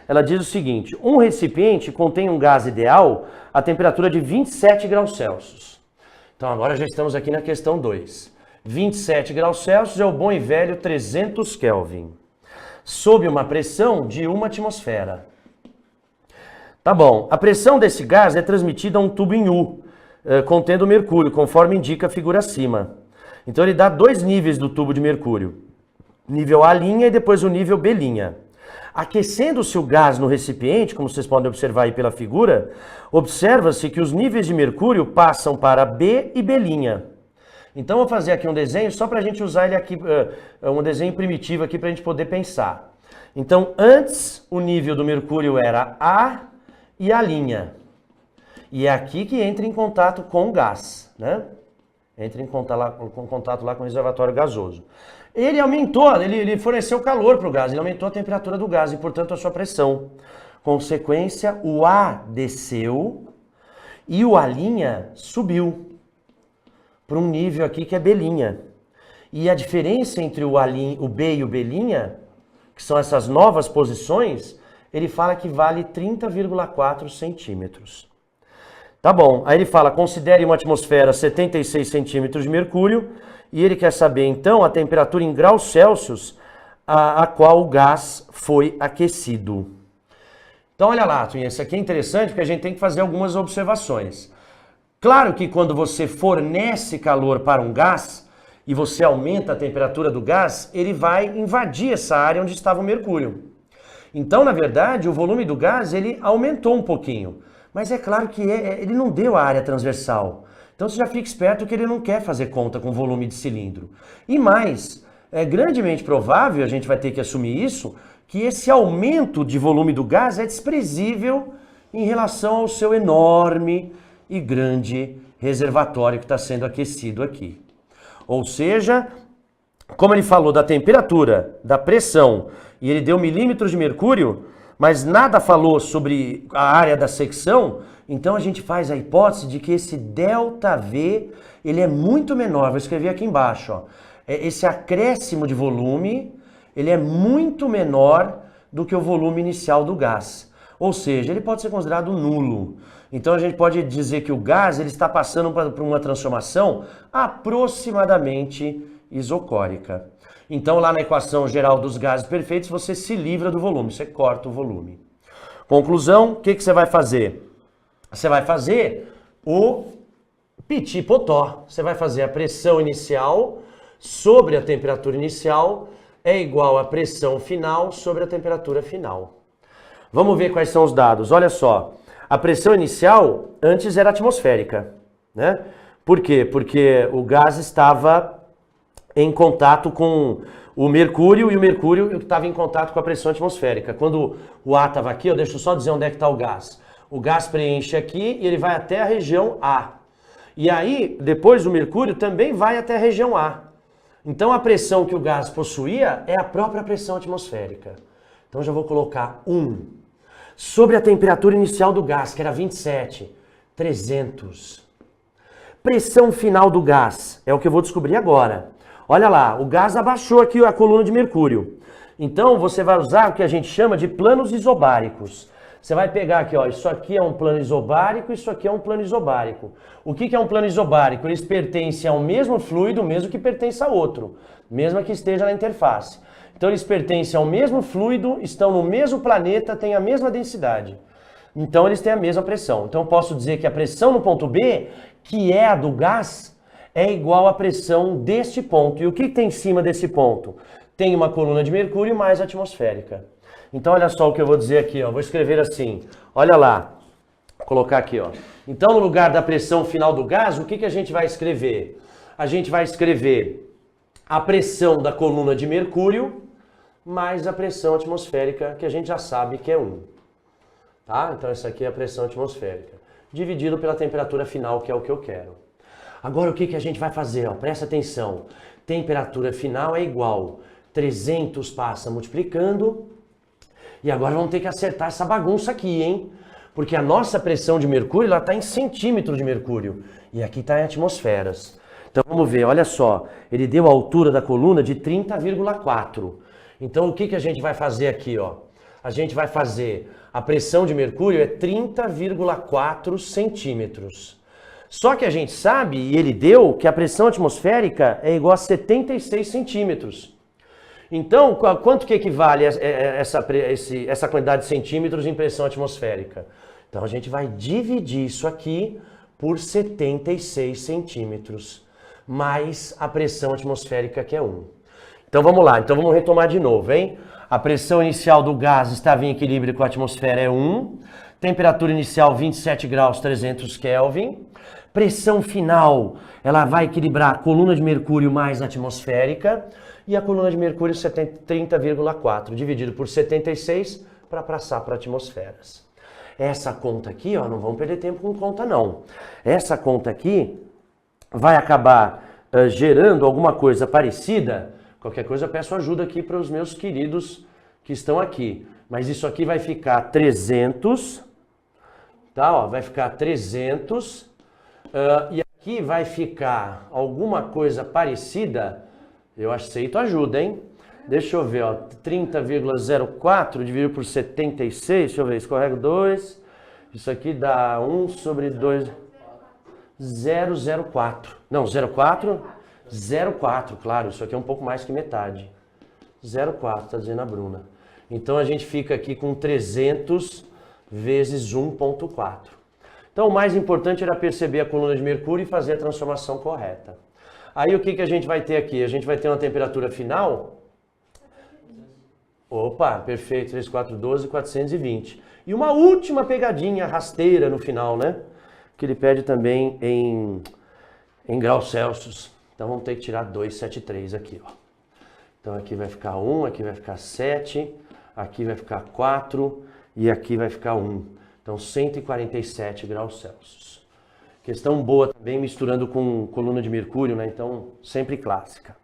ela diz o seguinte: um recipiente contém um gás ideal a temperatura de 27 graus Celsius. Então agora já estamos aqui na questão 2. 27 graus Celsius é o bom e velho 300 Kelvin, sob uma pressão de 1 atmosfera. Tá bom, a pressão desse gás é transmitida a um tubo em U, contendo mercúrio, conforme indica a figura acima. Então ele dá 2 níveis do tubo de mercúrio, nível A' e depois o nível B'. Aquecendo-se o gás no recipiente, como vocês podem observar aí pela figura, observa-se que os níveis de mercúrio passam para B e B'. Então vou fazer aqui um desenho só para a gente usar ele aqui, um desenho primitivo aqui para a gente poder pensar. Então antes o nível do mercúrio era A e A'. E é aqui que entra em contato com o gás, né? Entra em contato lá com o reservatório gasoso. Ele aumentou, ele forneceu calor para o gás, ele aumentou a temperatura do gás e, portanto, a sua pressão. Consequência, o A desceu e o A' subiu para um nível aqui que é B'. E a diferença entre o B e o B', que são essas novas posições, ele fala que vale 30,4 centímetros. Tá bom, aí ele fala, considere uma atmosfera 76 centímetros de mercúrio, e ele quer saber, então, a temperatura em graus Celsius a qual o gás foi aquecido. Então, olha lá, Twin, isso aqui é interessante porque a gente tem que fazer algumas observações. Claro que quando você fornece calor para um gás e você aumenta a temperatura do gás, ele vai invadir essa área onde estava o mercúrio. Então, na verdade, o volume do gás ele aumentou um pouquinho. Mas é claro que ele não deu a área transversal. Então você já fica esperto que ele não quer fazer conta com volume de cilindro. E mais, é grandemente provável, a gente vai ter que assumir isso, que esse aumento de volume do gás é desprezível em relação ao seu enorme e grande reservatório que está sendo aquecido aqui. Ou seja, como ele falou da temperatura, da pressão, e ele deu milímetros de mercúrio, mas nada falou sobre a área da secção, então a gente faz a hipótese de que esse ΔV ele é muito menor. Vou escrever aqui embaixo. Ó. Esse acréscimo de volume ele é muito menor do que o volume inicial do gás. Ou seja, ele pode ser considerado nulo. Então a gente pode dizer que o gás ele está passando por uma transformação aproximadamente isocórica. Então lá na equação geral dos gases perfeitos você se livra do volume, você corta o volume. Conclusão, o que você vai fazer? Você vai fazer o petit potó. Você vai fazer a pressão inicial sobre a temperatura inicial é igual à pressão final sobre a temperatura final. Vamos ver quais são os dados. Olha só, a pressão inicial antes era atmosférica, né? Por quê? Porque o gás estava em contato com o mercúrio e o mercúrio estava em contato com a pressão atmosférica. Quando o A estava aqui, deixa eu só dizer onde é que está o gás. O gás preenche aqui e ele vai até a região A. E aí, depois o mercúrio também vai até a região A. Então a pressão que o gás possuía é a própria pressão atmosférica. Então já vou colocar 1. Sobre a temperatura inicial do gás, que era 27, 300. Pressão final do gás, é o que eu vou descobrir agora. Olha lá, o gás abaixou aqui a coluna de mercúrio. Então você vai usar o que a gente chama de planos isobáricos. Você vai pegar aqui, ó, isso aqui é um plano isobárico, isso aqui é um plano isobárico. O que é um plano isobárico? Eles pertencem ao mesmo fluido, mesmo que pertença a outro, mesmo que esteja na interface. Então eles pertencem ao mesmo fluido, estão no mesmo planeta, têm a mesma densidade. Então eles têm a mesma pressão. Então eu posso dizer que a pressão no ponto B, que é a do gás, é igual à pressão deste ponto. E o que tem em cima desse ponto? Tem uma coluna de mercúrio mais atmosférica. Então olha só o que eu vou dizer aqui, ó. Vou escrever assim, olha lá, vou colocar aqui, ó. Então no lugar da pressão final do gás, o que a gente vai escrever? A gente vai escrever a pressão da coluna de mercúrio mais a pressão atmosférica, que a gente já sabe que é 1. Tá? Então essa aqui é a pressão atmosférica, dividido pela temperatura final, que é o que eu quero. Agora o que a gente vai fazer? Ó? Presta atenção, temperatura final é igual, 300 passa multiplicando. E agora vamos ter que acertar essa bagunça aqui, hein? Porque a nossa pressão de mercúrio está em centímetros de mercúrio. E aqui está em atmosferas. Então vamos ver, olha só. Ele deu a altura da coluna de 30,4. Então o que a gente vai fazer aqui, ó? a gente vai fazer a pressão de mercúrio é 30,4 centímetros. Só que a gente sabe, e ele deu, que a pressão atmosférica é igual a 76 centímetros. Então, quanto que equivale essa quantidade de centímetros em pressão atmosférica? Então, a gente vai dividir isso aqui por 76 centímetros, mais a pressão atmosférica, que é 1. Então, vamos lá. Então, vamos retomar de novo, hein? A pressão inicial do gás estava em equilíbrio com a atmosfera, é 1. Temperatura inicial, 27 graus, 300 Kelvin. Pressão final, ela vai equilibrar a coluna de mercúrio mais a atmosférica. E a coluna de mercúrio 30,4, dividido por 76 para passar para atmosferas. Essa conta aqui, ó, não vamos perder tempo com conta não. Essa conta aqui vai acabar gerando alguma coisa parecida. Qualquer coisa eu peço ajuda aqui para os meus queridos que estão aqui. Mas isso aqui vai ficar 300, tá? Ó, vai ficar 300 e aqui vai ficar alguma coisa parecida. Eu aceito ajuda, hein? Deixa eu ver, ó, 30,04 dividido por 76, deixa eu ver, escorrego 2, isso aqui dá 1 sobre 2, 0,04. Não, 0,4? 0,4, claro, isso aqui é um pouco mais que metade. 0,4, tá dizendo a Bruna. Então a gente fica aqui com 300 vezes 1,4. Então o mais importante era perceber a coluna de mercúrio e fazer a transformação correta. Aí o que a gente vai ter aqui? A gente vai ter uma temperatura final. Opa, perfeito, 3, 4, 12, 420. E uma última pegadinha rasteira no final, né? Que ele pede também em graus Celsius. Então vamos ter que tirar 273 aqui, ó. Então aqui vai ficar 1, aqui vai ficar 7, aqui vai ficar 4 e aqui vai ficar 1. Então 147 graus Celsius. Questão boa também, misturando com coluna de mercúrio, né? Então, sempre clássica.